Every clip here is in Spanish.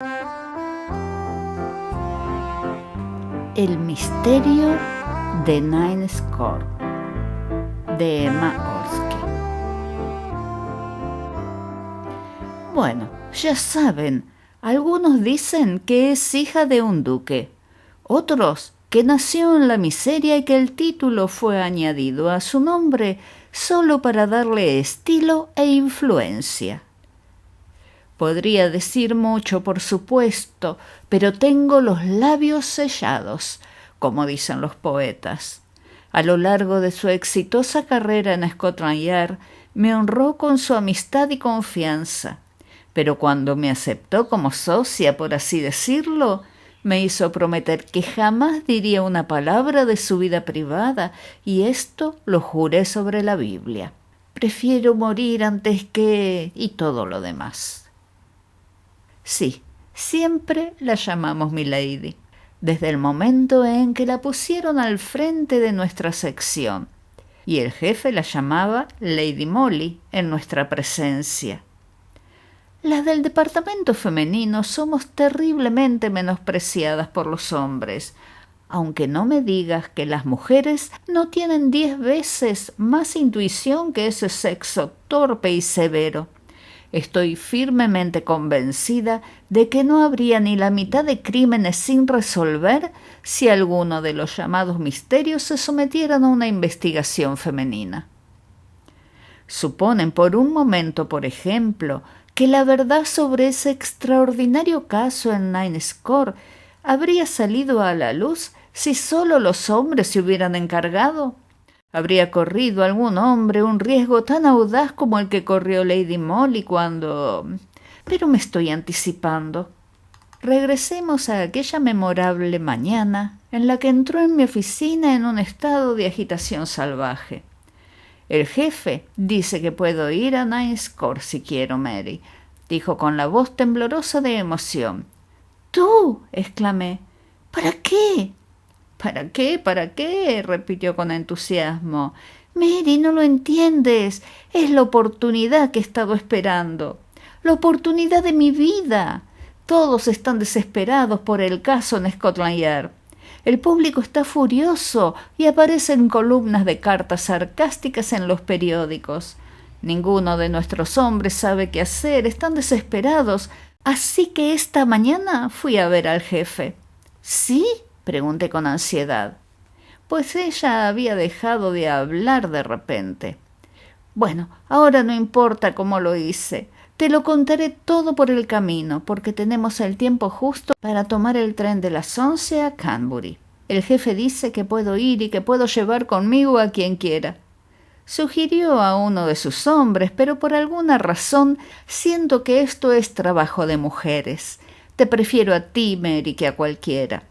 El misterio de Niles Court, de Emma Orski. Bueno, ya saben, algunos dicen que es hija de un duque, otros que nació en la miseria y que el título fue añadido a su nombre solo para darle estilo e influencia. Podría decir mucho, por supuesto, pero tengo los labios sellados, como dicen los poetas. A lo largo de su exitosa carrera en Scotland Yard, me honró con su amistad y confianza, pero cuando me aceptó como socia, por así decirlo, me hizo prometer que jamás diría una palabra de su vida privada, y esto lo juré sobre la Biblia. Prefiero morir antes que... y todo lo demás. Sí, siempre la llamamos Milady, desde el momento en que la pusieron al frente de nuestra sección, y el jefe la llamaba Lady Molly en nuestra presencia. Las del departamento femenino somos terriblemente menospreciadas por los hombres, aunque no me digas que las mujeres no tienen 10 veces más intuición que ese sexo torpe y severo. Estoy firmemente convencida de que no habría ni la mitad de crímenes sin resolver si alguno de los llamados misterios se sometieran a una investigación femenina. Suponen por un momento, por ejemplo, que la verdad sobre ese extraordinario caso en Niles Court habría salido a la luz si solo los hombres se hubieran encargado. ¿Habría corrido algún hombre un riesgo tan audaz como el que corrió Lady Molly cuando...? Pero me estoy anticipando. Regresemos a aquella memorable mañana en la que entró en mi oficina en un estado de agitación salvaje. El jefe dice que puedo ir a Niles Court si quiero, Mary, dijo con la voz temblorosa de emoción. ¿Tú? Exclamé. ¿Para qué? ¿Para qué? ¿Para qué? Repitió con entusiasmo. Mary, no lo entiendes. Es la oportunidad que he estado esperando. La oportunidad de mi vida. Todos están desesperados por el caso en Scotland Yard. El público está furioso y aparecen columnas de cartas sarcásticas en los periódicos. Ninguno de nuestros hombres sabe qué hacer, están desesperados. Así que esta mañana fui a ver al jefe. ¿Sí? Pregunté con ansiedad, pues ella había dejado de hablar de repente. Bueno, ahora no importa cómo lo hice. Te lo contaré todo por el camino, porque tenemos el tiempo justo para tomar el tren de las 11 a Canterbury. El jefe dice que puedo ir y que puedo llevar conmigo a quien quiera. Sugirió a uno de sus hombres, pero por alguna razón siento que esto es trabajo de mujeres. Te prefiero a ti, Mary, que a cualquiera.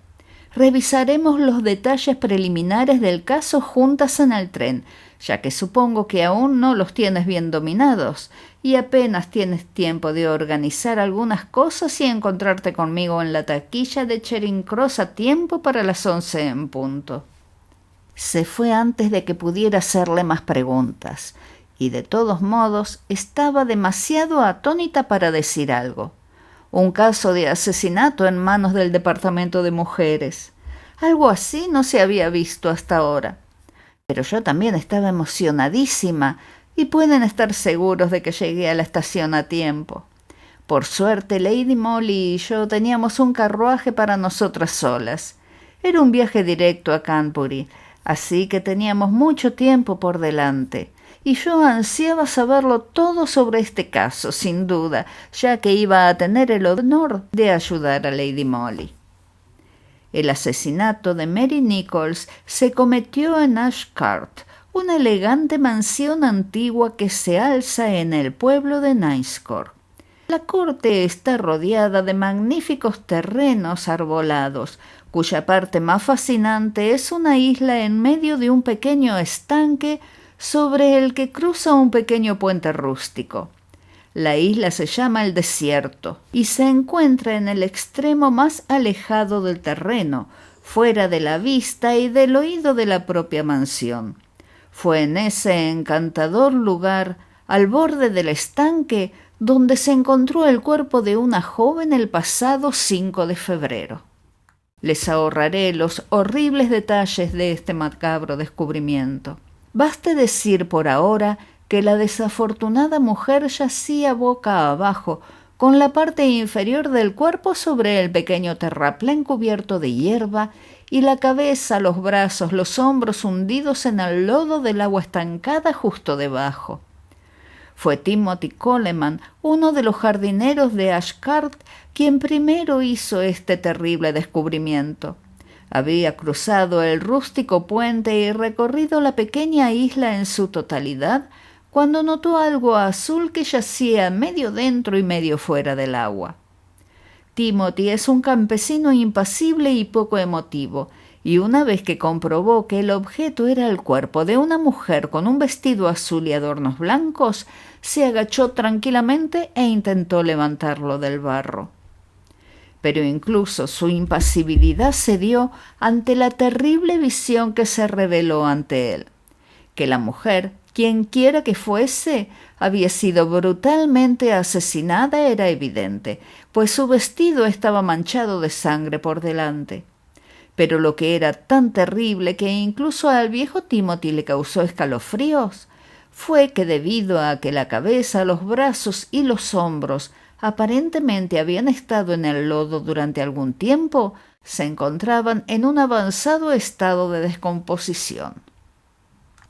Revisaremos los detalles preliminares del caso juntas en el tren, ya que supongo que aún no los tienes bien dominados y apenas tienes tiempo de organizar algunas cosas y encontrarte conmigo en la taquilla de Charing Cross a tiempo para las 11 en punto. Se fue antes de que pudiera hacerle más preguntas, y de todos modos estaba demasiado atónita para decir algo. Un caso de asesinato en manos del departamento de mujeres. Algo así no se había visto hasta ahora. Pero yo también estaba emocionadísima y pueden estar seguros de que llegué a la estación a tiempo. Por suerte, Lady Molly y yo teníamos un carruaje para nosotras solas. Era un viaje directo a Canterbury, así que teníamos mucho tiempo por delante. Y yo ansiaba saberlo todo sobre este caso, sin duda, ya que iba a tener el honor de ayudar a Lady Molly. El asesinato de Mary Nichols se cometió en Ashcart, una elegante mansión antigua que se alza en el pueblo de Niles Court. La corte está rodeada de magníficos terrenos arbolados, cuya parte más fascinante es una isla en medio de un pequeño estanque sobre el que cruza un pequeño puente rústico. La isla se llama El Desierto y se encuentra en el extremo más alejado del terreno, fuera de la vista y del oído de la propia mansión. Fue en ese encantador lugar, al borde del estanque, donde se encontró el cuerpo de una joven el pasado 5 de febrero. Les ahorraré los horribles detalles de este macabro descubrimiento. Baste decir por ahora que la desafortunada mujer yacía boca abajo, con la parte inferior del cuerpo sobre el pequeño terraplén cubierto de hierba y la cabeza, los brazos, los hombros hundidos en el lodo del agua estancada justo debajo. Fue Timothy Coleman, uno de los jardineros de Ashcart, quien primero hizo este terrible descubrimiento. Había cruzado el rústico puente y recorrido la pequeña isla en su totalidad, cuando notó algo azul que yacía medio dentro y medio fuera del agua. Timothy es un campesino impasible y poco emotivo, y una vez que comprobó que el objeto era el cuerpo de una mujer con un vestido azul y adornos blancos, se agachó tranquilamente e intentó levantarlo del barro. Pero incluso su impasibilidad cedió ante la terrible visión que se reveló ante él, que la mujer, quienquiera que fuese, había sido brutalmente asesinada era evidente, pues su vestido estaba manchado de sangre por delante. Pero lo que era tan terrible que incluso al viejo Timothy le causó escalofríos fue que debido a que la cabeza, los brazos y los hombros aparentemente habían estado en el lodo durante algún tiempo, se encontraban en un avanzado estado de descomposición.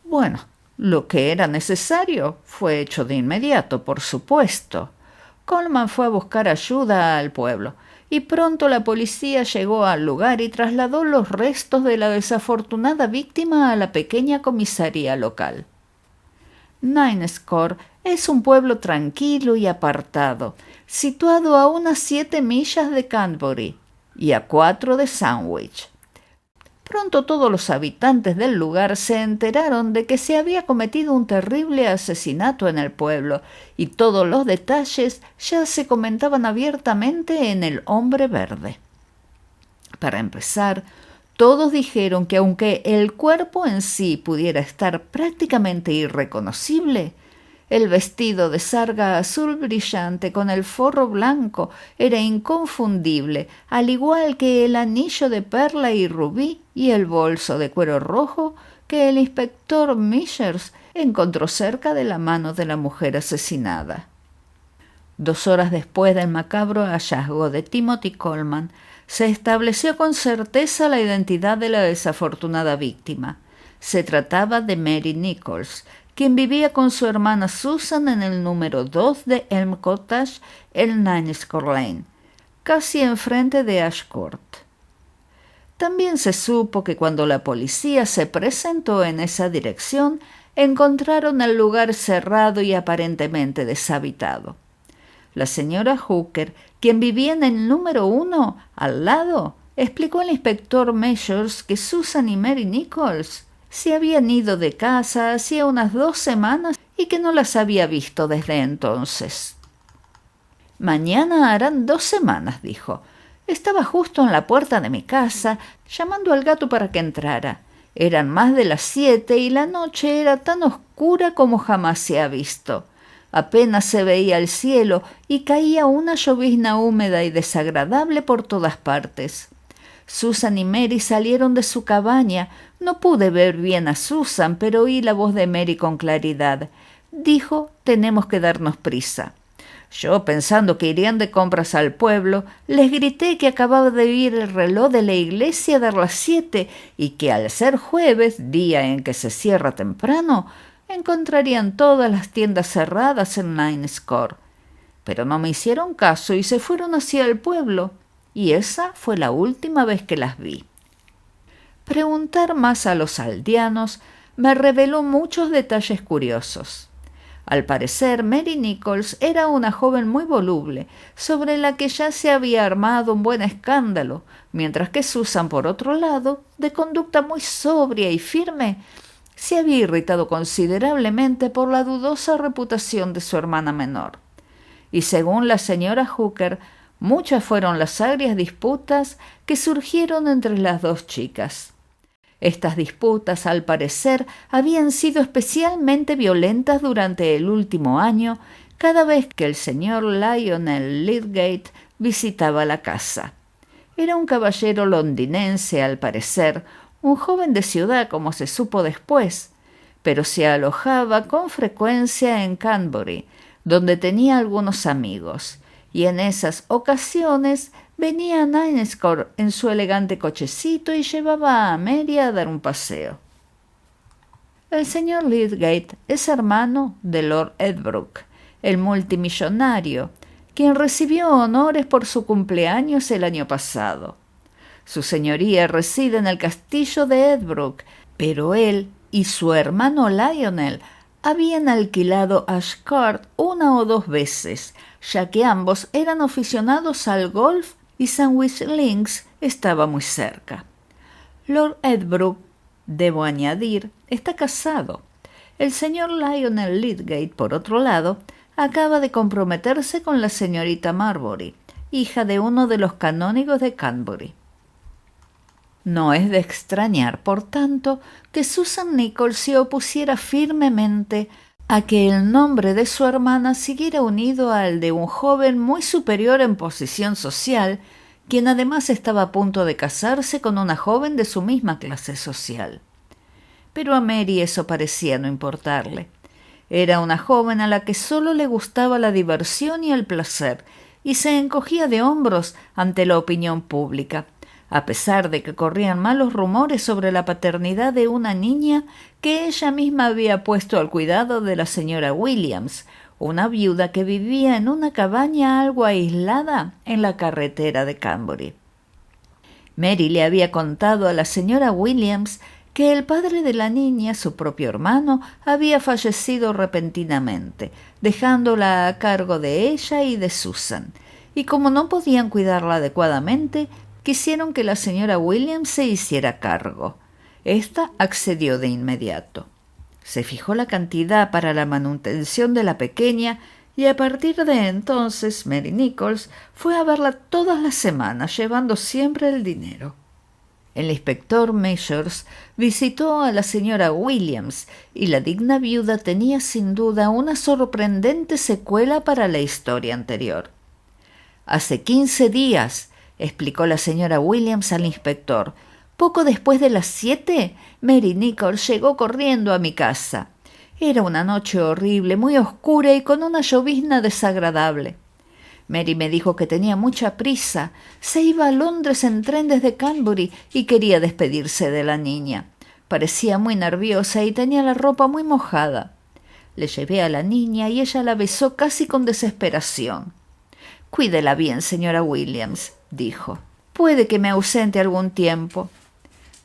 Bueno, lo que era necesario fue hecho de inmediato, por supuesto. Coleman fue a buscar ayuda al pueblo, y pronto la policía llegó al lugar y trasladó los restos de la desafortunada víctima a la pequeña comisaría local. Ninescore es un pueblo tranquilo y apartado, situado a unas 7 millas de Canterbury y a 4 de Sandwich. Pronto todos los habitantes del lugar se enteraron de que se había cometido un terrible asesinato en el pueblo, y todos los detalles ya se comentaban abiertamente en el Hombre Verde. Para empezar, todos dijeron que aunque el cuerpo en sí pudiera estar prácticamente irreconocible, el vestido de sarga azul brillante con el forro blanco era inconfundible, al igual que el anillo de perla y rubí y el bolso de cuero rojo que el inspector Myers encontró cerca de la mano de la mujer asesinada. 2 horas después del macabro hallazgo de Timothy Coleman, se estableció con certeza la identidad de la desafortunada víctima. Se trataba de Mary Nichols, quien vivía con su hermana Susan en el número 2 de Elm Cottage, en Ninescore Lane, casi enfrente de Ashcourt. También se supo que cuando la policía se presentó en esa dirección, encontraron el lugar cerrado y aparentemente deshabitado. La señora Hooker, quien vivía en el número 1, al lado, explicó al inspector Myers que Susan y Mary Nichols se habían ido de casa hacía unas 2 semanas y que no las había visto desde entonces. «Mañana harán 2 semanas», dijo. «Estaba justo en la puerta de mi casa, llamando al gato para que entrara. Eran más de las 7 y la noche era tan oscura como jamás se ha visto. Apenas se veía el cielo y caía una llovizna húmeda y desagradable por todas partes. Susan y Mary salieron de su cabaña. No pude ver bien a Susan, pero oí la voz de Mary con claridad. Dijo: «Tenemos que darnos prisa». Yo, pensando que irían de compras al pueblo, les grité que acababa de oír el reloj de la iglesia dar las 7 y que al ser jueves, día en que se cierra temprano, encontrarían todas las tiendas cerradas en Ninescore. Pero no me hicieron caso y se fueron hacia el pueblo, y esa fue la última vez que las vi. Preguntar más a los aldeanos me reveló muchos detalles curiosos. Al parecer, Mary Nichols era una joven muy voluble, sobre la que ya se había armado un buen escándalo, mientras que Susan, por otro lado, de conducta muy sobria y firme, se había irritado considerablemente por la dudosa reputación de su hermana menor. Y según la señora Hooker, muchas fueron las agrias disputas que surgieron entre las 2 chicas. Estas disputas, al parecer, habían sido especialmente violentas durante el último año, cada vez que el señor Lionel Lydgate visitaba la casa. Era un caballero londinense, al parecer, un joven de ciudad, como se supo después, pero se alojaba con frecuencia en Canbury, donde tenía algunos amigos, y en esas ocasiones venía a Ninescore en su elegante cochecito y llevaba a Mary a dar un paseo. El señor Lydgate es hermano de Lord Edbrook, el multimillonario, quien recibió honores por su cumpleaños el año pasado. Su señoría reside en el castillo de Edbrook, pero él y su hermano Lionel habían alquilado Ash Court una o dos veces, ya que ambos eran aficionados al golf y Sandwich Links estaba muy cerca. Lord Edbrook, debo añadir, está casado. El señor Lionel Lydgate, por otro lado, acaba de comprometerse con la señorita Marbury, hija de uno de los canónigos de Canbury. No es de extrañar, por tanto, que Susan Nichols se opusiera firmemente a que el nombre de su hermana siguiera unido al de un joven muy superior en posición social, quien además estaba a punto de casarse con una joven de su misma clase social. Pero a Mary eso parecía no importarle. Era una joven a la que solo le gustaba la diversión y el placer, y se encogía de hombros ante la opinión pública, a pesar de que corrían malos rumores sobre la paternidad de una niña que ella misma había puesto al cuidado de la señora Williams, una viuda que vivía en una cabaña algo aislada en la carretera de Canbury. Mary le había contado a la señora Williams que el padre de la niña, su propio hermano, había fallecido repentinamente, dejándola a cargo de ella y de Susan, y como no podían cuidarla adecuadamente, quisieron que la señora Williams se hiciera cargo. Esta accedió de inmediato. Se fijó la cantidad para la manutención de la pequeña y a partir de entonces Mary Nichols fue a verla todas las semanas, llevando siempre el dinero. El inspector Measures visitó a la señora Williams y la digna viuda tenía sin duda una sorprendente secuela para la historia anterior. «Hace 15 días», explicó la señora Williams al inspector, «poco después de las 7, Mary Nichols llegó corriendo a mi casa. Era una noche horrible, muy oscura y con una llovizna desagradable. Mary me dijo que tenía mucha prisa, se iba a Londres en tren desde Canbury y quería despedirse de la niña. Parecía muy nerviosa y tenía la ropa muy mojada. Le llevé a la niña y ella la besó casi con desesperación. «Cuídela bien, señora Williams», dijo. «Puede que me ausente algún tiempo».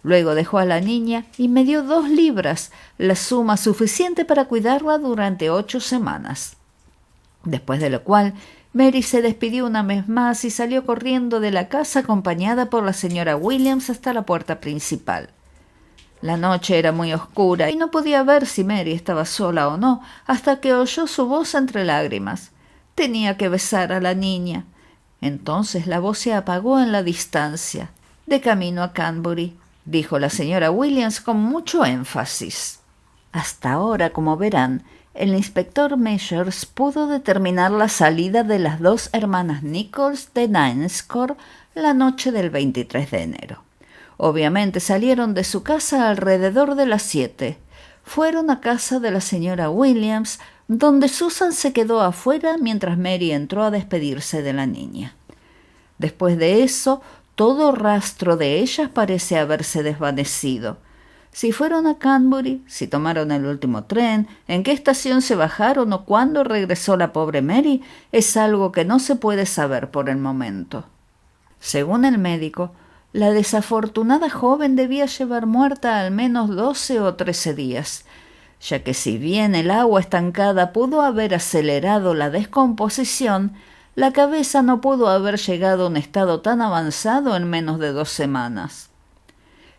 Luego dejó a la niña y me dio 2 libras, la suma suficiente para cuidarla durante 8 semanas. Después de lo cual, Mary se despidió una vez más y salió corriendo de la casa acompañada por la señora Williams hasta la puerta principal. La noche era muy oscura y no podía ver si Mary estaba sola o no, hasta que oyó su voz entre lágrimas. Tenía que besar a la niña. Entonces la voz se apagó en la distancia. «De camino a Canbury», dijo la señora Williams con mucho énfasis. Hasta ahora, como verán, el inspector Measures pudo determinar la salida de las 2 hermanas Nichols de Ninescore la noche del 23 de enero. Obviamente salieron de su casa alrededor de las 7. Fueron a casa de la señora Williams, donde Susan se quedó afuera mientras Mary entró a despedirse de la niña. Después de eso, todo rastro de ellas parece haberse desvanecido. Si fueron a Canbury, si tomaron el último tren, en qué estación se bajaron o cuándo regresó la pobre Mary, es algo que no se puede saber por el momento. Según el médico, la desafortunada joven debía llevar muerta al menos 12 o 13 días, ya que si bien el agua estancada pudo haber acelerado la descomposición, la cabeza no pudo haber llegado a un estado tan avanzado en menos de 2 semanas.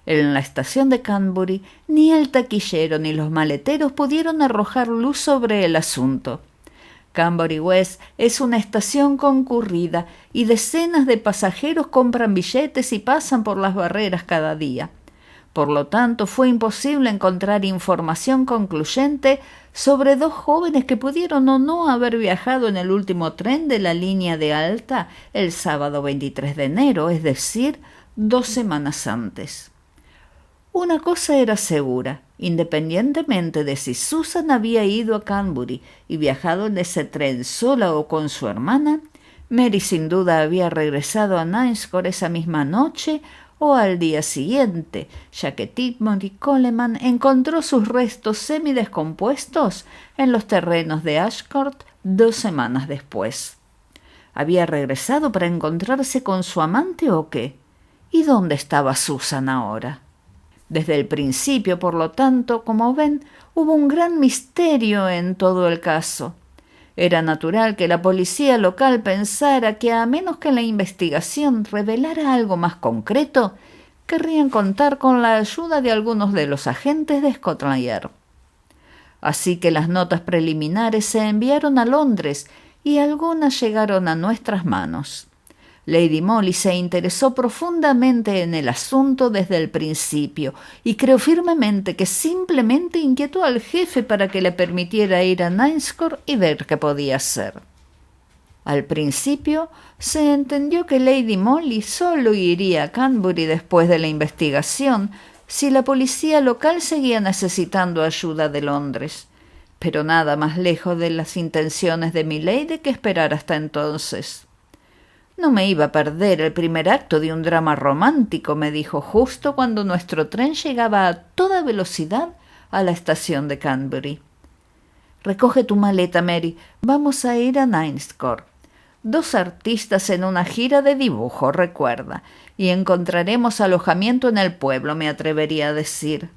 En la estación de Canbury, ni el taquillero ni los maleteros pudieron arrojar luz sobre el asunto. Canbury West es una estación concurrida y decenas de pasajeros compran billetes y pasan por las barreras cada día. Por lo tanto, fue imposible encontrar información concluyente sobre dos jóvenes que pudieron o no haber viajado en el último tren de la línea de Alta el sábado 23 de enero, es decir, 2 semanas antes. Una cosa era segura: independientemente de si Susan había ido a Canbury y viajado en ese tren sola o con su hermana, Mary sin duda había regresado a Ninescore esa misma noche o al día siguiente, ya que Timothy Coleman encontró sus restos semidescompuestos en los terrenos de Ashcourt 2 semanas después. ¿Había regresado para encontrarse con su amante o qué? ¿Y dónde estaba Susan ahora? Desde el principio, por lo tanto, como ven, hubo un gran misterio en todo el caso. Era natural que la policía local pensara que, a menos que la investigación revelara algo más concreto, querrían contar con la ayuda de algunos de los agentes de Scotland Yard. Así que las notas preliminares se enviaron a Londres y algunas llegaron a nuestras manos. Lady Molly se interesó profundamente en el asunto desde el principio y creo firmemente que simplemente inquietó al jefe para que le permitiera ir a Ninescore y ver qué podía hacer. Al principio se entendió que Lady Molly solo iría a Canbury después de la investigación si la policía local seguía necesitando ayuda de Londres, pero nada más lejos de las intenciones de milady que esperar hasta entonces. «No me iba a perder el primer acto de un drama romántico», me dijo justo cuando nuestro tren llegaba a toda velocidad a la estación de Canbury. «Recoge tu maleta, Mary. Vamos a ir a Ninescore. 2 artistas en una gira de dibujo, recuerda, y encontraremos alojamiento en el pueblo, me atrevería a decir».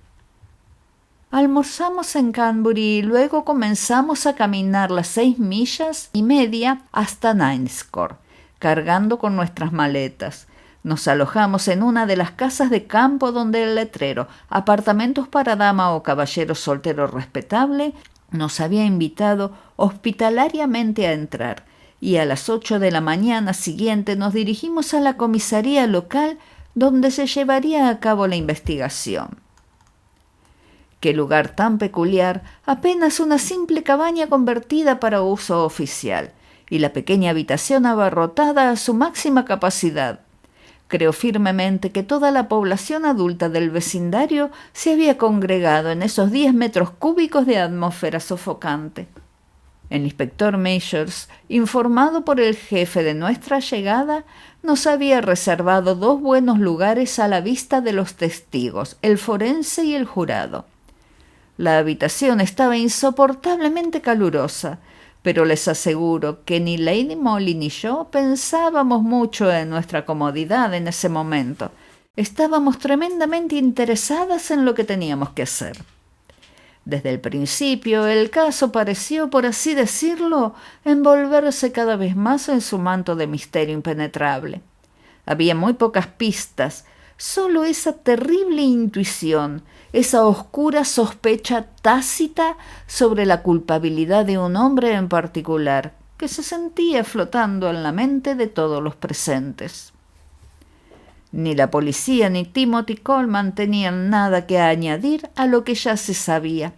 Almorzamos en Canbury y luego comenzamos a caminar las 6 millas y media hasta Ninescore, cargando con nuestras maletas. Nos alojamos en una de las casas de campo donde el letrero «Apartamentos para dama o caballero soltero respetable» nos había invitado hospitalariamente a entrar, y a las 8 de la mañana siguiente nos dirigimos a la comisaría local donde se llevaría a cabo la investigación. Qué lugar tan peculiar, apenas una simple cabaña convertida para uso oficial, y la pequeña habitación abarrotada a su máxima capacidad. Creo firmemente que toda la población adulta del vecindario se había congregado en esos 10 metros cúbicos de atmósfera sofocante. El inspector Measures, informado por el jefe de nuestra llegada, nos había reservado 2 buenos lugares a la vista de los testigos, el forense y el jurado. La habitación estaba insoportablemente calurosa, pero les aseguro que ni Lady Molly ni yo pensábamos mucho en nuestra comodidad en ese momento. Estábamos tremendamente interesadas en lo que teníamos que hacer. Desde el principio, el caso pareció, por así decirlo, envolverse cada vez más en su manto de misterio impenetrable. Había muy pocas pistas, solo esa terrible intuición, esa oscura sospecha tácita sobre la culpabilidad de un hombre en particular, que se sentía flotando en la mente de todos los presentes. Ni la policía ni Timothy Coleman tenían nada que añadir a lo que ya se sabía.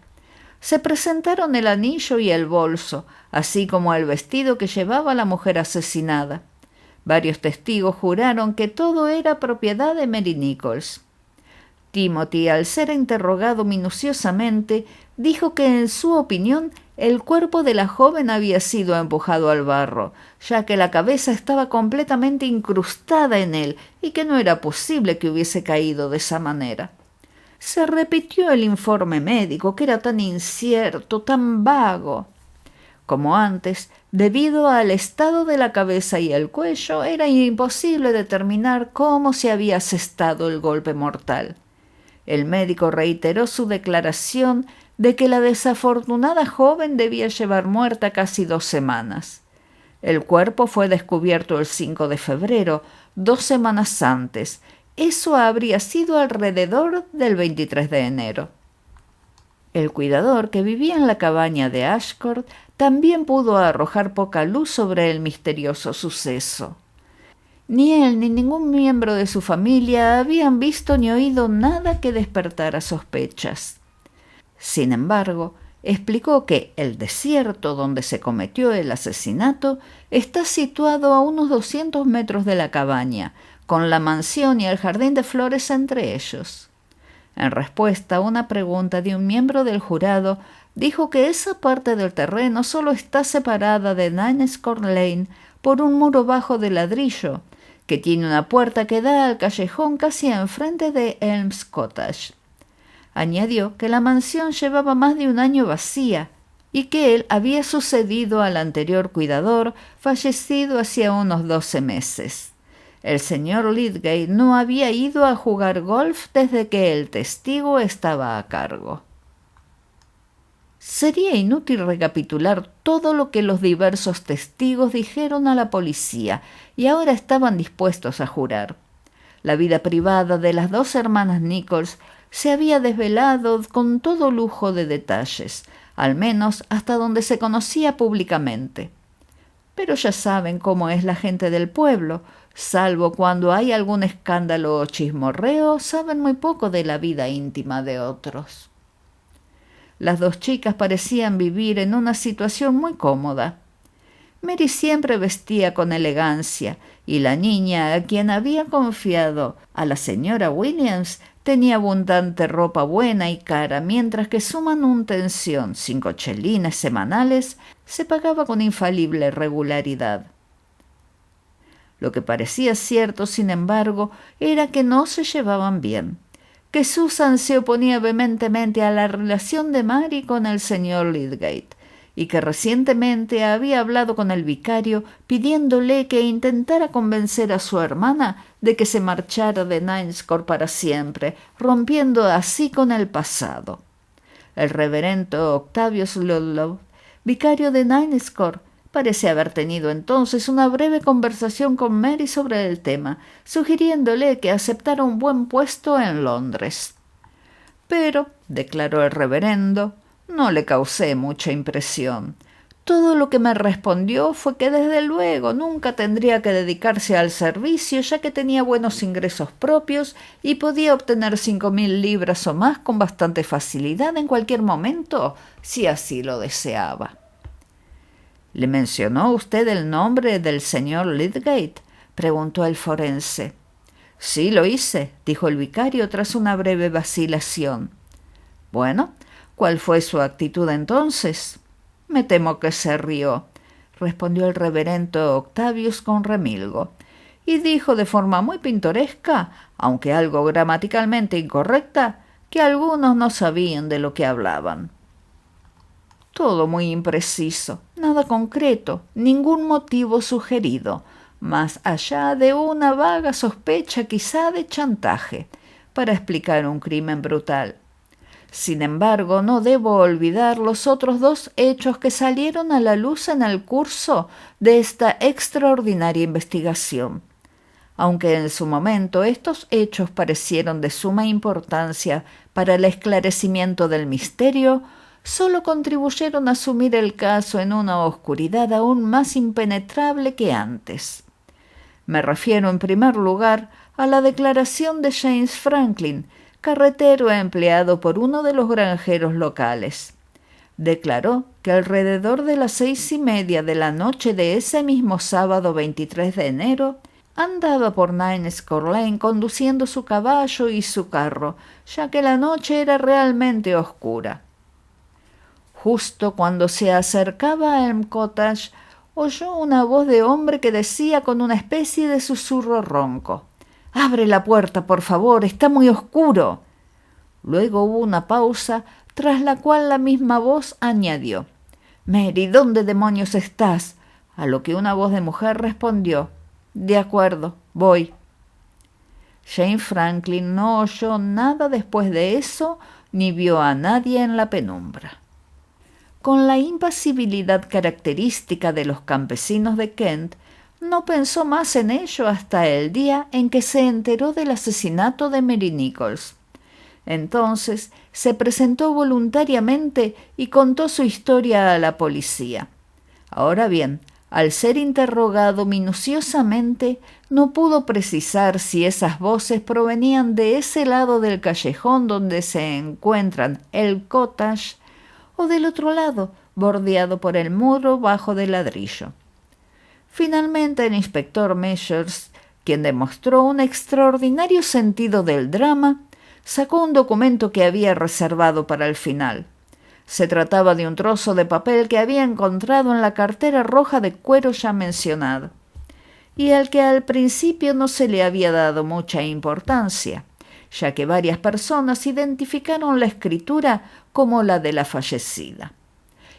Se presentaron el anillo y el bolso, así como el vestido que llevaba la mujer asesinada. Varios testigos juraron que todo era propiedad de Mary Nichols. Timothy, al ser interrogado minuciosamente, dijo que en su opinión el cuerpo de la joven había sido empujado al barro, ya que la cabeza estaba completamente incrustada en él y que no era posible que hubiese caído de esa manera. Se repitió el informe médico, que era tan incierto, tan vago. Como antes, debido al estado de la cabeza y el cuello, era imposible determinar cómo se había asestado el golpe mortal. El médico reiteró su declaración de que la desafortunada joven debía llevar muerta casi 2 semanas. El cuerpo fue descubierto el 5 de febrero, 2 semanas antes. Eso habría sido alrededor del 23 de enero. El cuidador, que vivía en la cabaña de Ashcourt, también pudo arrojar poca luz sobre el misterioso suceso. Ni él ni ningún miembro de su familia habían visto ni oído nada que despertara sospechas. Sin embargo, explicó que el desierto donde se cometió el asesinato está situado a unos 200 metros de la cabaña, con la mansión y el jardín de flores entre ellos. En respuesta a una pregunta de un miembro del jurado, dijo que esa parte del terreno solo está separada de Ninescore Lane por un muro bajo de ladrillo, que tiene una puerta que da al callejón casi enfrente de Elms Cottage. Añadió que la mansión llevaba más de un año vacía y que él había sucedido al anterior cuidador, fallecido hacía unos 12 meses. El señor Lydgate no había ido a jugar golf desde que el testigo estaba a cargo. Sería inútil recapitular todo lo que los diversos testigos dijeron a la policía y ahora estaban dispuestos a jurar. La vida privada de las dos hermanas Nichols se había desvelado con todo lujo de detalles, al menos hasta donde se conocía públicamente. Pero ya saben cómo es la gente del pueblo, salvo cuando hay algún escándalo o chismorreo, saben muy poco de la vida íntima de otros. Las dos chicas parecían vivir en una situación muy cómoda. Mary siempre vestía con elegancia y la niña, a quien había confiado a la señora Williams, tenía abundante ropa buena y cara, mientras que su manutención, 5 chelines semanales, se pagaba con infalible regularidad. Lo que parecía cierto, sin embargo, era que no se llevaban bien, que Susan se oponía vehementemente a la relación de Mary con el señor Lydgate, y que recientemente había hablado con el vicario pidiéndole que intentara convencer a su hermana de que se marchara de Ninescore para siempre, rompiendo así con el pasado. El reverendo Octavius Ludlow, vicario de Ninescore, parece haber tenido entonces una breve conversación con Mary sobre el tema, sugiriéndole que aceptara un buen puesto en Londres. Pero, declaró el reverendo, no le causé mucha impresión. Todo lo que me respondió fue que desde luego nunca tendría que dedicarse al servicio, ya que tenía buenos ingresos propios y podía obtener 5.000 libras o más con bastante facilidad en cualquier momento, si así lo deseaba. ¿Le mencionó usted el nombre del señor Lydgate?, preguntó el forense. Sí, lo hice, dijo el vicario tras una breve vacilación. Bueno, ¿cuál fue su actitud entonces? Me temo que se rió, respondió el reverendo Octavius con remilgo, y dijo de forma muy pintoresca, aunque algo gramaticalmente incorrecta, que algunos no sabían de lo que hablaban. Todo muy impreciso, nada concreto, ningún motivo sugerido, más allá de una vaga sospecha quizá de chantaje, para explicar un crimen brutal. Sin embargo, no debo olvidar los otros 2 hechos que salieron a la luz en el curso de esta extraordinaria investigación. Aunque en su momento estos hechos parecieron de suma importancia para el esclarecimiento del misterio, solo contribuyeron a sumir el caso en una oscuridad aún más impenetrable que antes. Me refiero en primer lugar a la declaración de James Franklin, carretero empleado por uno de los granjeros locales. Declaró que alrededor de las 6:30 de la noche de ese mismo sábado 23 de enero, andaba por Ninescore Lane conduciendo su caballo y su carro, ya que la noche era realmente oscura. Justo cuando se acercaba a Elm Cottage, oyó una voz de hombre que decía con una especie de susurro ronco: «¡Abre la puerta, por favor! ¡Está muy oscuro!». Luego hubo una pausa, tras la cual la misma voz añadió: «Mary, ¿dónde demonios estás?», a lo que una voz de mujer respondió: «De acuerdo, voy». Jane Franklin no oyó nada después de eso, ni vio a nadie en la penumbra. Con la impasibilidad característica de los campesinos de Kent, no pensó más en ello hasta el día en que se enteró del asesinato de Mary Nichols. Entonces se presentó voluntariamente y contó su historia a la policía. Ahora bien, Al ser interrogado minuciosamente, no pudo precisar si esas voces provenían de ese lado del callejón donde se encuentran el cottage o del otro lado, bordeado por el muro bajo de ladrillo. Finalmente, el inspector Measures, quien demostró un extraordinario sentido del drama, sacó un documento que había reservado para el final. Se trataba de un trozo de papel que había encontrado en la cartera roja de cuero ya mencionada, y al que al principio no se le había dado mucha importancia, ya que varias personas identificaron la escritura como la de la fallecida,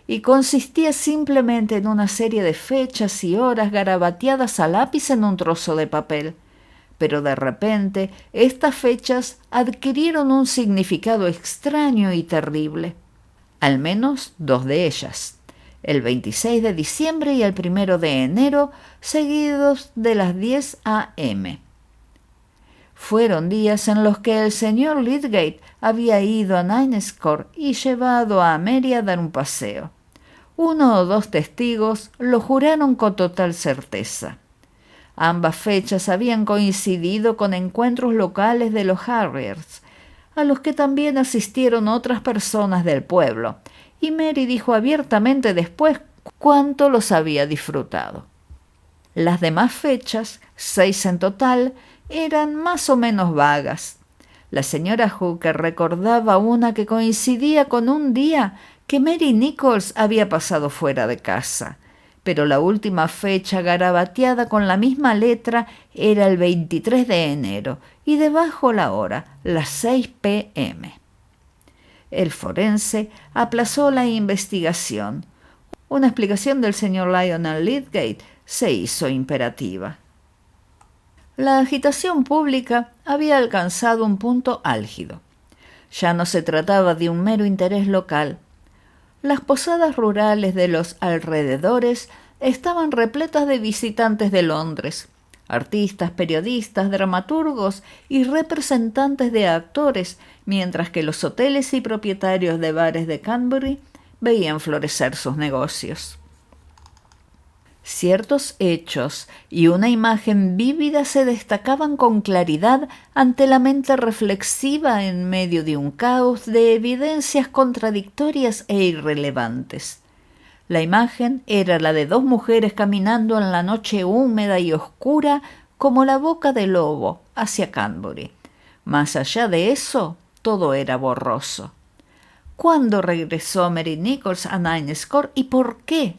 y consistía simplemente en una serie de fechas y horas garabateadas a lápiz en un trozo de papel. Pero de repente estas fechas adquirieron un significado extraño y terrible. Al menos dos de ellas, el 26 de diciembre y el 1 de enero, seguidos de las 10 a.m. Fueron días en los que el señor Lydgate había ido a Ninescore y llevado a Mary a dar un paseo. Uno o dos testigos lo juraron con total certeza. Ambas fechas habían coincidido con encuentros locales de los Harriers, a los que también asistieron otras personas del pueblo, y Mary dijo abiertamente después cuánto los había disfrutado. Las demás fechas, 6 en total, eran más o menos vagas. La señora Hooker recordaba una que coincidía con un día que Mary Nichols había pasado fuera de casa, pero la última fecha garabateada con la misma letra era el 23 de enero, y debajo la hora, las 6 p.m. El forense aplazó la investigación. Una explicación del señor Lionel Lydgate se hizo imperativa. La agitación pública había alcanzado un punto álgido. Ya no se trataba de un mero interés local. Las posadas rurales de los alrededores estaban repletas de visitantes de Londres, artistas, periodistas, dramaturgos y representantes de actores, mientras que los hoteles y propietarios de bares de Canterbury veían florecer sus negocios. Ciertos hechos y una imagen vívida se destacaban con claridad ante la mente reflexiva en medio de un caos de evidencias contradictorias e irrelevantes. La imagen era la de dos mujeres caminando en la noche húmeda y oscura como la boca del lobo hacia Canterbury. Más allá de eso, todo era borroso. ¿Cuándo regresó Mary Nichols a Ninescore y por qué?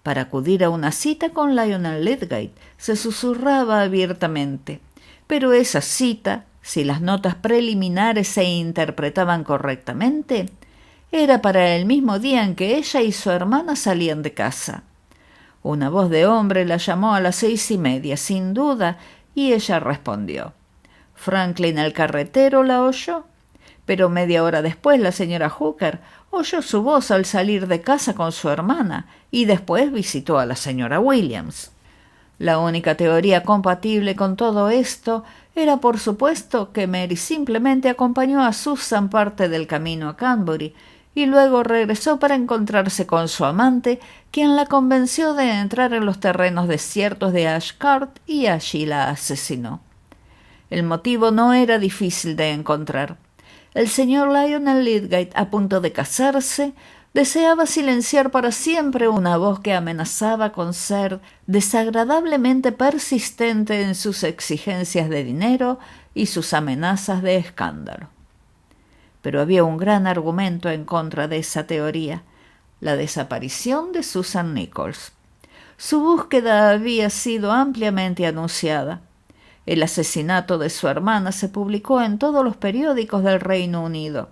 Para acudir a una cita con Lionel Lydgate, se susurraba abiertamente, pero esa cita, si las notas preliminares se interpretaban correctamente, era para el mismo día en que ella y su hermana salían de casa. Una voz de hombre la llamó a las 6:30, sin duda, y ella respondió. Franklin el carretero la oyó, pero media hora después la señora Hooker oyó su voz al salir de casa con su hermana y después visitó a la señora Williams. La única teoría compatible con todo esto era, por supuesto, que Mary simplemente acompañó a Susan parte del camino a Canterbury y luego regresó para encontrarse con su amante, quien la convenció de entrar en los terrenos desiertos de Ashcart y allí la asesinó. El motivo no era difícil de encontrar. El señor Lionel Lydgate, a punto de casarse, deseaba silenciar para siempre una voz que amenazaba con ser desagradablemente persistente en sus exigencias de dinero y sus amenazas de escándalo. Pero había un gran argumento en contra de esa teoría: la desaparición de Susan Nichols. Su búsqueda había sido ampliamente anunciada. El asesinato de su hermana se publicó en todos los periódicos del Reino Unido.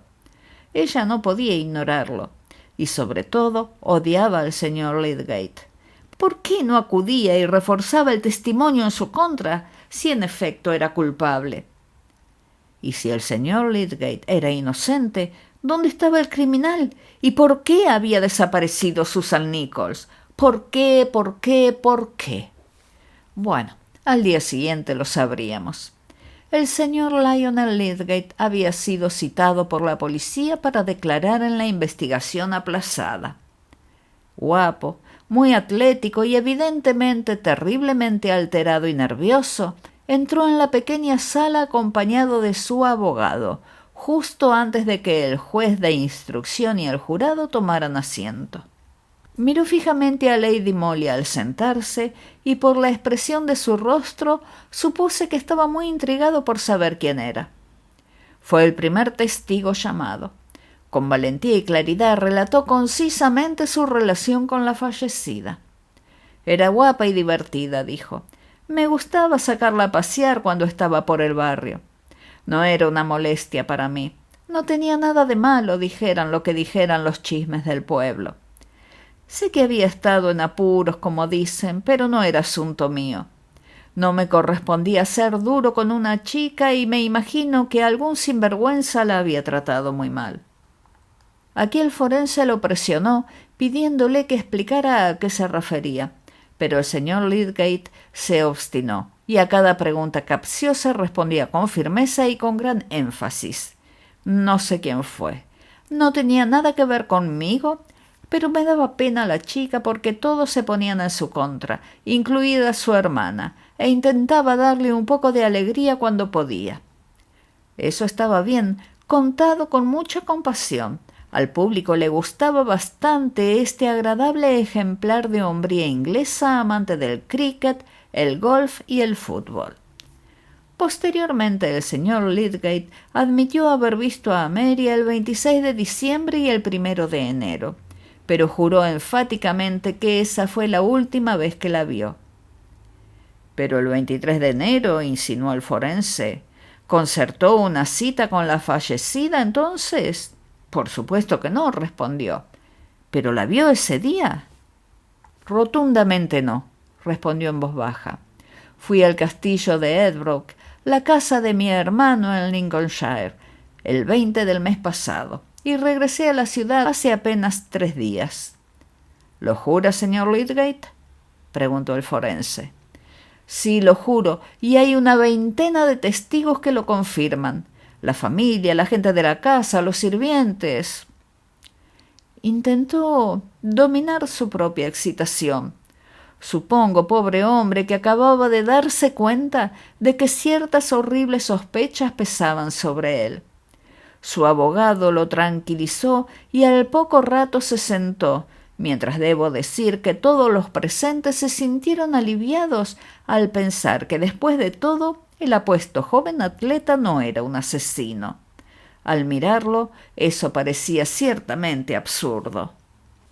Ella no podía ignorarlo, y sobre todo odiaba al señor Lydgate. ¿Por qué no acudía y reforzaba el testimonio en su contra, si en efecto era culpable? Y si el señor Lydgate era inocente, ¿dónde estaba el criminal? ¿Y por qué había desaparecido Susan Nichols? ¿Por qué? ¿Por qué? ¿Por qué? Bueno, al día siguiente lo sabríamos. El señor Lionel Lydgate había sido citado por la policía para declarar en la investigación aplazada. Guapo, muy atlético y evidentemente terriblemente alterado y nervioso, entró en la pequeña sala acompañado de su abogado, justo antes de que el juez de instrucción y el jurado tomaran asiento. Miró fijamente a Lady Molly al sentarse y por la expresión de su rostro supuse que estaba muy intrigado por saber quién era. Fue el primer testigo llamado. Con valentía y claridad relató concisamente su relación con la fallecida. Era guapa y divertida, dijo. Me gustaba sacarla a pasear cuando estaba por el barrio. No era una molestia para mí. No tenía nada de malo, dijeran lo que dijeran los chismes del pueblo. Sé que había estado en apuros, como dicen, pero no era asunto mío. No me correspondía ser duro con una chica y me imagino que algún sinvergüenza la había tratado muy mal. Aquí el forense lo presionó, pidiéndole que explicara a qué se refería, pero el señor Lydgate se obstinó, y a cada pregunta capciosa respondía con firmeza y con gran énfasis. No sé quién fue. No tenía nada que ver conmigo, pero me daba pena la chica porque todos se ponían en su contra, incluida su hermana, e intentaba darle un poco de alegría cuando podía. Eso estaba bien, contado con mucha compasión. Al público le gustaba bastante este agradable ejemplar de hombría inglesa amante del cricket, el golf y el fútbol. Posteriormente el señor Lydgate admitió haber visto a Mary el 26 de diciembre y el 1 de enero, pero juró enfáticamente que esa fue la última vez que la vio. Pero el 23 de enero, insinuó el forense, ¿concertó una cita con la fallecida entonces? Por supuesto que no, respondió. ¿Pero la vio ese día? Rotundamente no, respondió en voz baja. Fui al castillo de Edbrook, la casa de mi hermano en Lincolnshire, el 20 del mes pasado, y regresé a la ciudad hace apenas 3 días. ¿Lo jura, señor Lydgate?, preguntó el forense. Sí, lo juro, y hay una veintena de testigos que lo confirman. La familia, la gente de la casa, los sirvientes. Intentó dominar su propia excitación. Supongo, pobre hombre, que acababa de darse cuenta de que ciertas horribles sospechas pesaban sobre él. Su abogado lo tranquilizó y al poco rato se sentó, mientras debo decir que todos los presentes se sintieron aliviados al pensar que después de todo el apuesto joven atleta no era un asesino. Al mirarlo, eso parecía ciertamente absurdo.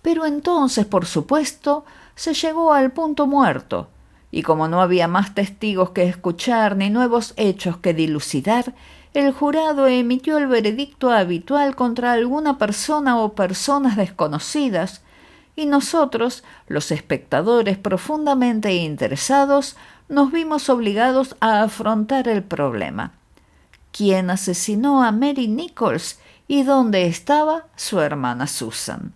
Pero entonces, por supuesto, se llegó al punto muerto, y como no había más testigos que escuchar ni nuevos hechos que dilucidar, el jurado emitió el veredicto habitual contra alguna persona o personas desconocidas, y nosotros, los espectadores profundamente interesados, nos vimos obligados a afrontar el problema. ¿Quién asesinó a Mary Nichols y dónde estaba su hermana Susan?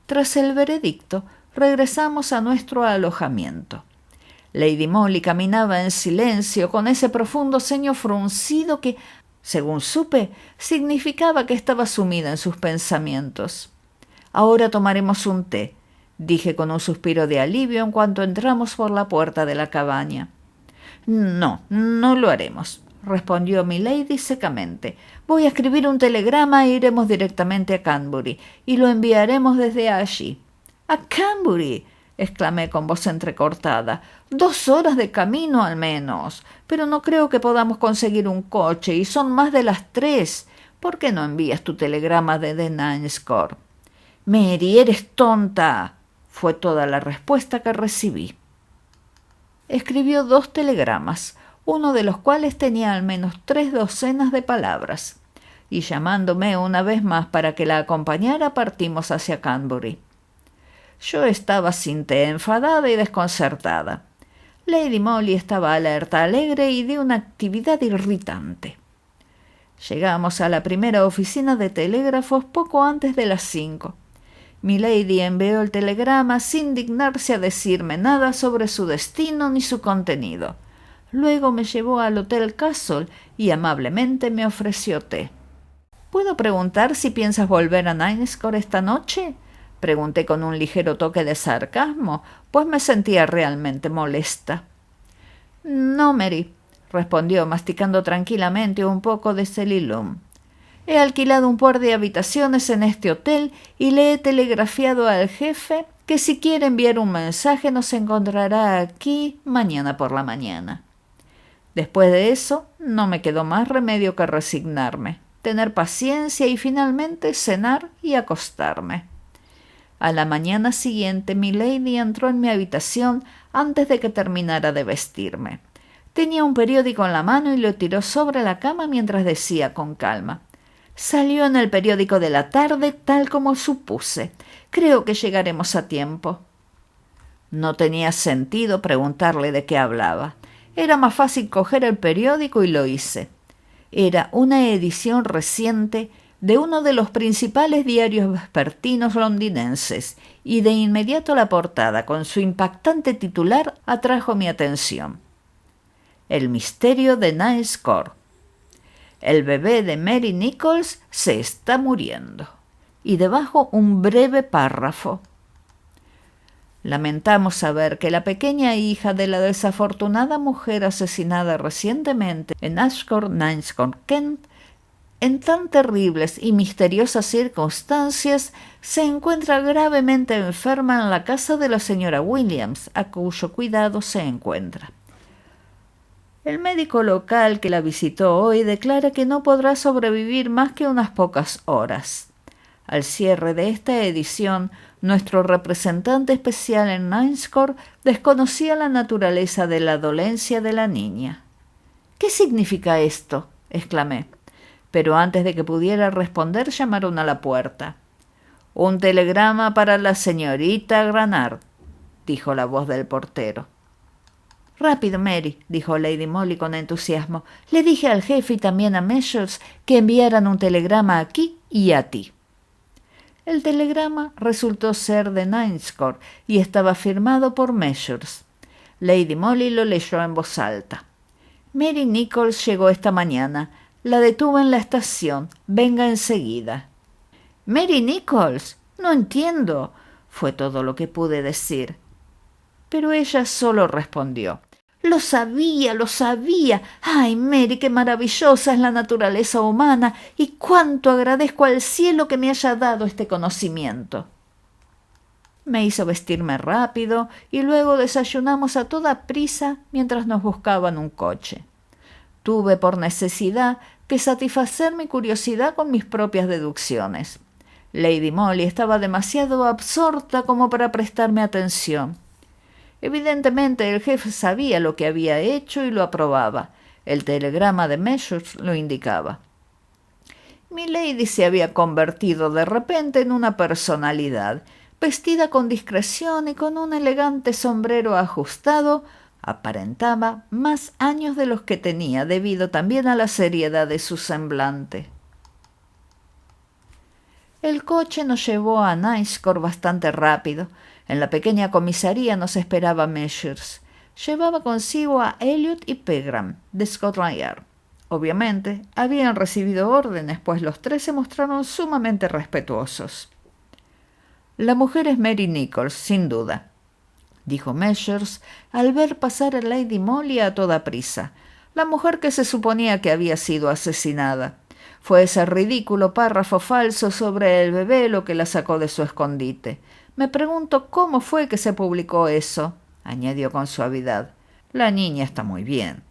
Tras el veredicto, regresamos a nuestro alojamiento. Lady Molly caminaba en silencio con ese profundo ceño fruncido que, según supe, significaba que estaba sumida en sus pensamientos. Ahora tomaremos un té, dije con un suspiro de alivio en cuanto entramos por la puerta de la cabaña. No, no lo haremos, respondió milady secamente. Voy a escribir un telegrama e iremos directamente a Canbury, y lo enviaremos desde allí. —¿A Canbury? —exclamé con voz entrecortada. 2 horas de camino al menos. Pero no creo que podamos conseguir un coche, y son más de las 3. ¿Por qué no envías tu telegrama desde Ninescore? —Mary, eres tonta —fue toda la respuesta que recibí. Escribió 2 telegramas, uno de los cuales tenía al menos 3 docenas de palabras, y llamándome una vez más para que la acompañara, partimos hacia Canbury. Yo estaba sin té, enfadada y desconcertada. Lady Molly estaba alerta, alegre y de una actividad irritante. Llegamos a la primera oficina de telégrafos poco antes de las 5. Milady envió el telegrama sin dignarse a decirme nada sobre su destino ni su contenido. Luego me llevó al Hotel Castle y amablemente me ofreció té. —¿Puedo preguntar si piensas volver a Ninescore esta noche? Pregunté con un ligero toque de sarcasmo, pues me sentía realmente molesta. No, Mary, respondió, masticando tranquilamente un poco de celilum. He alquilado un par de habitaciones en este hotel y le he telegrafiado al jefe que si quiere enviar un mensaje nos encontrará aquí mañana por la mañana. Después de eso, no me quedó más remedio que resignarme, tener paciencia y finalmente cenar y acostarme. A la mañana siguiente, milady entró en mi habitación antes de que terminara de vestirme. Tenía un periódico en la mano y lo tiró sobre la cama mientras decía con calma: «Salió en el periódico de la tarde tal como supuse. Creo que llegaremos a tiempo». No tenía sentido preguntarle de qué hablaba. Era más fácil coger el periódico y lo hice. Era una edición reciente de uno de los principales diarios vespertinos londinenses, y de inmediato la portada, con su impactante titular, atrajo mi atención. El misterio de Niles Court. El bebé de Mary Nichols se está muriendo. Y debajo un breve párrafo. Lamentamos saber que la pequeña hija de la desafortunada mujer asesinada recientemente en Ashcourt, Niles Court, Kent, en tan terribles y misteriosas circunstancias, se encuentra gravemente enferma en la casa de la señora Williams, a cuyo cuidado se encuentra. El médico local que la visitó hoy declara que no podrá sobrevivir más que unas pocas horas. Al cierre de esta edición, nuestro representante especial en Niles Court desconocía la naturaleza de la dolencia de la niña. «¿Qué significa esto?», exclamé. Pero antes de que pudiera responder, llamaron a la puerta. «Un telegrama para la señorita Granard», dijo la voz del portero. «Rápido, Mary», dijo Lady Molly con entusiasmo. «Le dije al jefe y también a Measures que enviaran un telegrama aquí y a ti». El telegrama resultó ser de Niles Court y estaba firmado por Measures. Lady Molly lo leyó en voz alta. «Mary Nichols llegó esta mañana. La detuve en la estación. Venga enseguida». «¿Mary Nichols? No entiendo», fue todo lo que pude decir. Pero ella solo respondió: «Lo sabía, lo sabía. ¡Ay, Mary, qué maravillosa es la naturaleza humana! Y cuánto agradezco al cielo que me haya dado este conocimiento». Me hizo vestirme rápido y luego desayunamos a toda prisa mientras nos buscaban un coche. Tuve por necesidad que satisfacer mi curiosidad con mis propias deducciones. Lady Molly estaba demasiado absorta como para prestarme atención. Evidentemente el jefe sabía lo que había hecho y lo aprobaba. El telegrama de Measures lo indicaba. Milady se había convertido de repente en una personalidad. Vestida con discreción y con un elegante sombrero ajustado, aparentaba más años de los que tenía, debido también a la seriedad de su semblante. El coche nos llevó a Niles Court bastante rápido. En la pequeña comisaría nos esperaba Measures. Llevaba consigo a Elliot y Pegram, de Scotland Yard. Obviamente, habían recibido órdenes, pues los tres se mostraron sumamente respetuosos. «La mujer es Mary Nichols, sin duda», dijo Measures, al ver pasar a Lady Molly a toda prisa. «La mujer que se suponía que había sido asesinada. Fue ese ridículo párrafo falso sobre el bebé lo que la sacó de su escondite. Me pregunto cómo fue que se publicó eso», añadió con suavidad. «La niña está muy bien».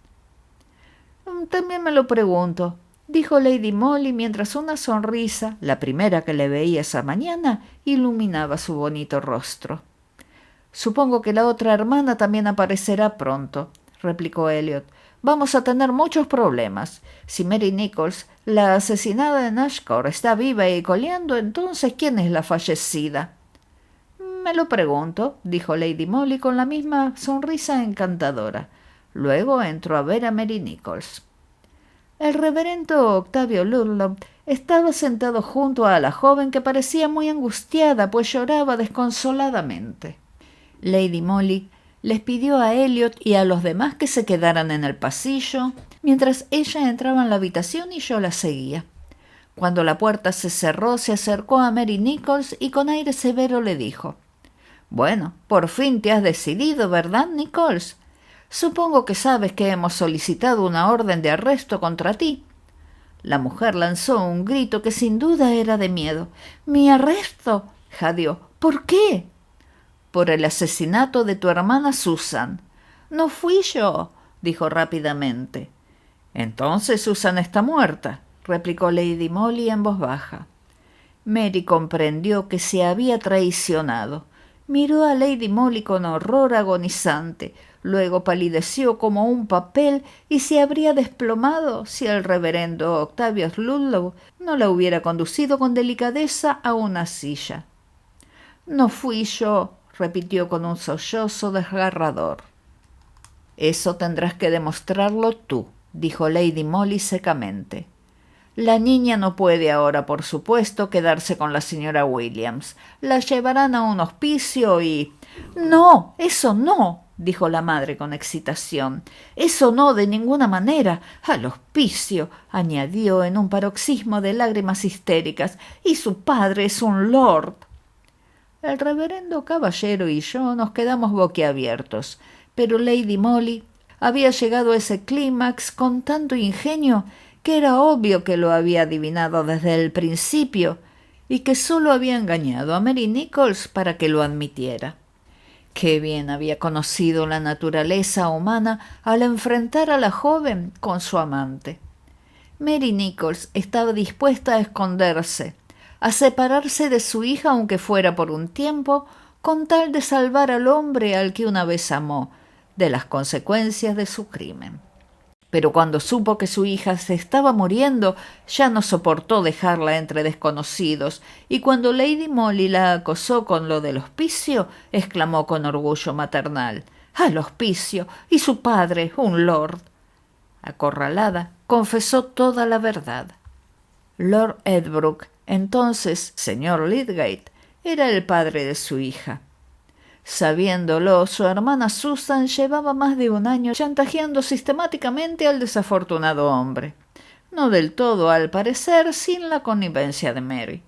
«También me lo pregunto», dijo Lady Molly mientras una sonrisa, la primera que le veía esa mañana, iluminaba su bonito rostro. «Supongo que la otra hermana también aparecerá pronto», replicó Elliot. «Vamos a tener muchos problemas. Si Mary Nichols, la asesinada en Ashcourt, está viva y coleando, entonces ¿quién es la fallecida?» «Me lo pregunto», dijo Lady Molly con la misma sonrisa encantadora. Luego entró a ver a Mary Nichols. El reverendo Octavio Ludlow estaba sentado junto a la joven, que parecía muy angustiada, pues lloraba desconsoladamente. Lady Molly les pidió a Elliot y a los demás que se quedaran en el pasillo, mientras ella entraba en la habitación y yo la seguía. Cuando la puerta se cerró, se acercó a Mary Nichols y con aire severo le dijo: «Bueno, por fin te has decidido, ¿verdad, Nichols? Supongo que sabes que hemos solicitado una orden de arresto contra ti». La mujer lanzó un grito que sin duda era de miedo. «¿Mi arresto?», jadeó. «¿Por qué?». «Por el asesinato de tu hermana Susan». «No fui yo», dijo rápidamente. «Entonces Susan está muerta», replicó Lady Molly en voz baja. Mary comprendió que se había traicionado. Miró a Lady Molly con horror agonizante, luego palideció como un papel y se habría desplomado si el reverendo Octavius Ludlow no la hubiera conducido con delicadeza a una silla. «No fui yo», repitió con un sollozo desgarrador. «Eso tendrás que demostrarlo tú», dijo Lady Molly secamente. «La niña no puede ahora, por supuesto, quedarse con la señora Williams. La llevarán a un hospicio y...» «No, eso no», dijo la madre con excitación. «Eso no, de ninguna manera. Al hospicio», añadió en un paroxismo de lágrimas histéricas. «Y su padre es un lord». El reverendo caballero y yo nos quedamos boquiabiertos, pero Lady Molly había llegado a ese clímax con tanto ingenio que era obvio que lo había adivinado desde el principio y que sólo había engañado a Mary Nichols para que lo admitiera. Qué bien había conocido la naturaleza humana al enfrentar a la joven con su amante. Mary Nichols estaba dispuesta a esconderse, a separarse de su hija aunque fuera por un tiempo, con tal de salvar al hombre al que una vez amó de las consecuencias de su crimen. Pero cuando supo que su hija se estaba muriendo, ya no soportó dejarla entre desconocidos, y cuando Lady Molly la acosó con lo del hospicio, exclamó con orgullo maternal: «¡Al hospicio! ¡Y su padre, un lord!». Acorralada, confesó toda la verdad. Lord Edbrook, entonces señor Lydgate, era el padre de su hija. Sabiéndolo, su hermana Susan llevaba más de un año chantajeando sistemáticamente al desafortunado hombre. No del todo, al parecer, sin la connivencia de Mary.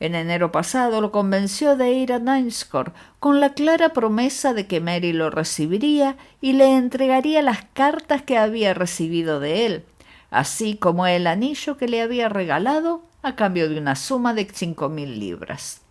En enero pasado lo convenció de ir a Ninescore con la clara promesa de que Mary lo recibiría y le entregaría las cartas que había recibido de él, así como el anillo que le había regalado a cambio de una suma de 5.000 libras.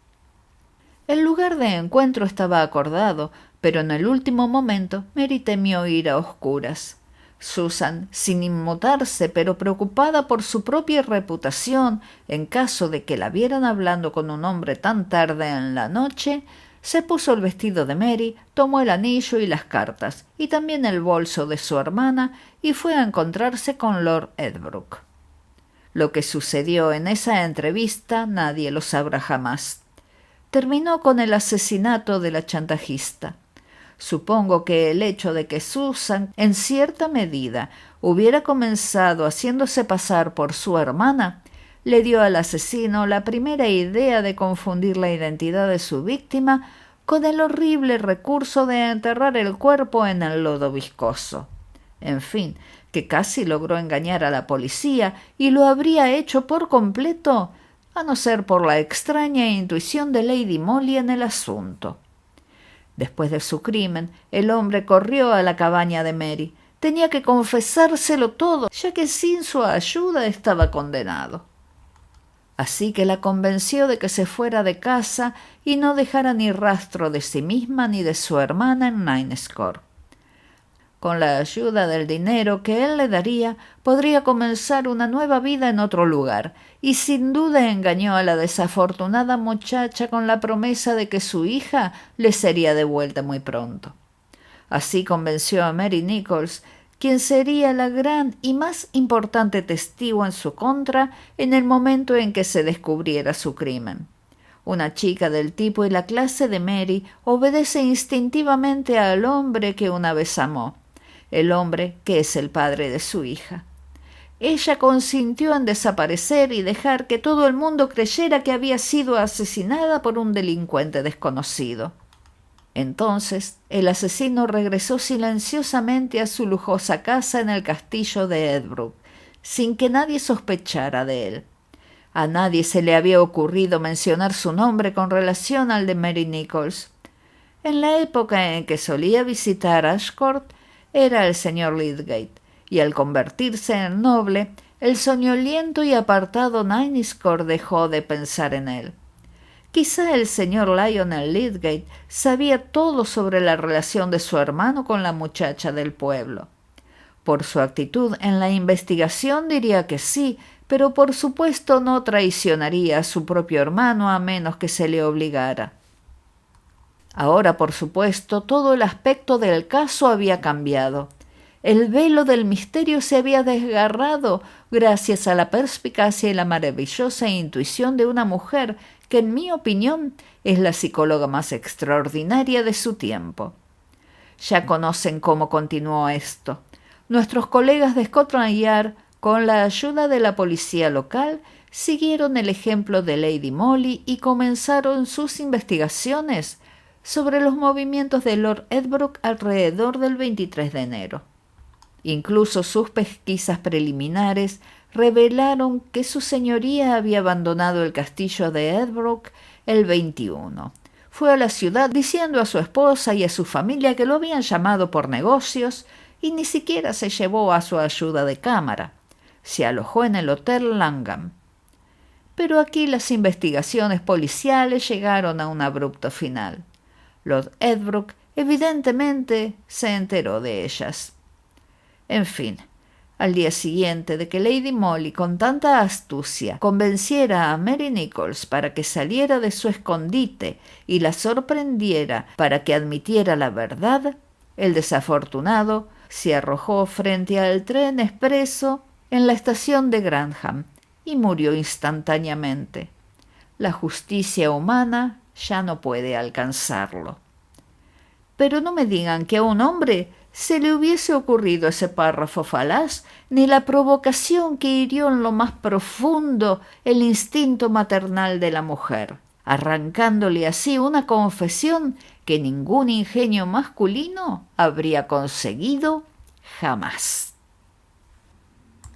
El lugar de encuentro estaba acordado, pero en el último momento Mary temió ir a oscuras. Susan, sin inmutarse, pero preocupada por su propia reputación en caso de que la vieran hablando con un hombre tan tarde en la noche, se puso el vestido de Mary, tomó el anillo y las cartas, y también el bolso de su hermana, y fue a encontrarse con Lord Edbrook. Lo que sucedió en esa entrevista nadie lo sabrá jamás. Terminó con el asesinato de la chantajista. Supongo que el hecho de que Susan, en cierta medida, hubiera comenzado haciéndose pasar por su hermana, le dio al asesino la primera idea de confundir la identidad de su víctima con el horrible recurso de enterrar el cuerpo en el lodo viscoso. En fin, que casi logró engañar a la policía y lo habría hecho por completo, a no ser por la extraña intuición de Lady Molly en el asunto. Después de su crimen, el hombre corrió a la cabaña de Mary. Tenía que confesárselo todo, ya que sin su ayuda estaba condenado. Así que la convenció de que se fuera de casa y no dejara ni rastro de sí misma ni de su hermana en Ninescore. Con la ayuda del dinero que él le daría, podría comenzar una nueva vida en otro lugar, y sin duda engañó a la desafortunada muchacha con la promesa de que su hija le sería devuelta muy pronto. Así convenció a Mary Nichols, quien sería la gran y más importante testigo en su contra en el momento en que se descubriera su crimen. Una chica del tipo y la clase de Mary obedece instintivamente al hombre que una vez amó, el hombre que es el padre de su hija. Ella consintió en desaparecer y dejar que todo el mundo creyera que había sido asesinada por un delincuente desconocido. Entonces, el asesino regresó silenciosamente a su lujosa casa en el castillo de Edbrook, sin que nadie sospechara de él. A nadie se le había ocurrido mencionar su nombre con relación al de Mary Nichols. En la época en que solía visitar Ashcourt era el señor Lydgate, y al convertirse en noble, el soñoliento y apartado Ninescore dejó de pensar en él. Quizá el señor Lionel Lydgate sabía todo sobre la relación de su hermano con la muchacha del pueblo. Por su actitud en la investigación diría que sí, pero por supuesto no traicionaría a su propio hermano a menos que se le obligara. Ahora, por supuesto, todo el aspecto del caso había cambiado. El velo del misterio se había desgarrado gracias a la perspicacia y la maravillosa intuición de una mujer que, en mi opinión, es la psicóloga más extraordinaria de su tiempo. Ya conocen cómo continuó esto. Nuestros colegas de Scotland Yard, con la ayuda de la policía local, siguieron el ejemplo de Lady Molly y comenzaron sus investigaciones sobre los movimientos de Lord Edbrook alrededor del 23 de enero. Incluso sus pesquisas preliminares revelaron que su señoría había abandonado el castillo de Edbrook el 21. Fue a la ciudad diciendo a su esposa y a su familia que lo habían llamado por negocios y ni siquiera se llevó a su ayuda de cámara. Se alojó en el Hotel Langham. Pero aquí las investigaciones policiales llegaron a un abrupto final. Lord Edbrook evidentemente se enteró de ellas. En fin, al día siguiente de que Lady Molly con tanta astucia convenciera a Mary Nichols para que saliera de su escondite y la sorprendiera para que admitiera la verdad, el desafortunado se arrojó frente al tren expreso en la estación de Grantham y murió instantáneamente. La justicia humana ya no puede alcanzarlo. Pero no me digan que a un hombre se le hubiese ocurrido ese párrafo falaz, ni la provocación que hirió en lo más profundo el instinto maternal de la mujer, arrancándole así una confesión que ningún ingenio masculino habría conseguido jamás.